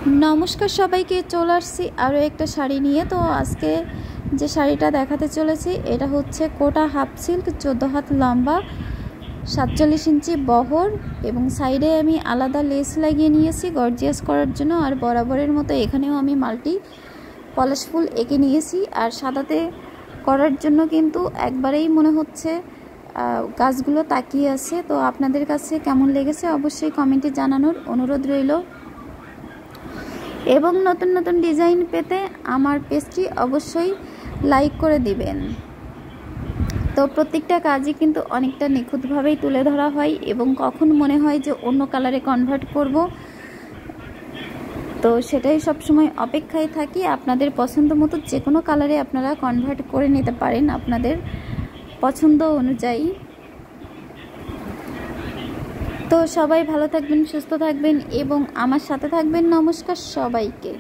नमस्कार सबाइके चले आसছি আরও একটা শাড়ি নিয়ে। তো আজকে যে শাড়িটা দেখাতে চলেছি এটা হচ্ছে কোটা হাফ সিল্ক, 14 হাত লম্বা, 47 ইঞ্চি বহর এবং সাইডে আমি আলাদা লেস লাগিয়ে নিয়েছি গর্জিয়াস করার জন্য। আর বরাবরের মতো এখানেও আমি মাল্টি পলাশ ফুল এঁকে নিয়েছি। আর সাদাতে করার জন্য কিন্তু একবারেই মনে হচ্ছে গাছগুলো তাকিয়ে আছে। তো আপনাদের কাছে কেমন লেগেছে অবশ্যই কমেন্টে জানানোর অনুরোধ রইল। এবং নতুন নতুন ডিজাইন পেতে আমার পেজটি অবশ্যই লাইক করে দিবেন। তো প্রত্যেকটা কাজই কিন্তু অনেকটা নিখুঁতভাবেই তুলে ধরা হয় এবং কখন মনে হয় যে অন্য কালারে কনভার্ট করব, তো সেটাই সবসময় অপেক্ষায় থাকি। আপনাদের পছন্দ মতো যে কোনো কালারে আপনারা কনভার্ট করে নিতে পারেন আপনাদের পছন্দ অনুযায়ী। তো সবাই ভালো থাকবেন, সুস্থ থাকবেন এবং আমার সাথে থাকবেন। নমস্কার সবাইকে।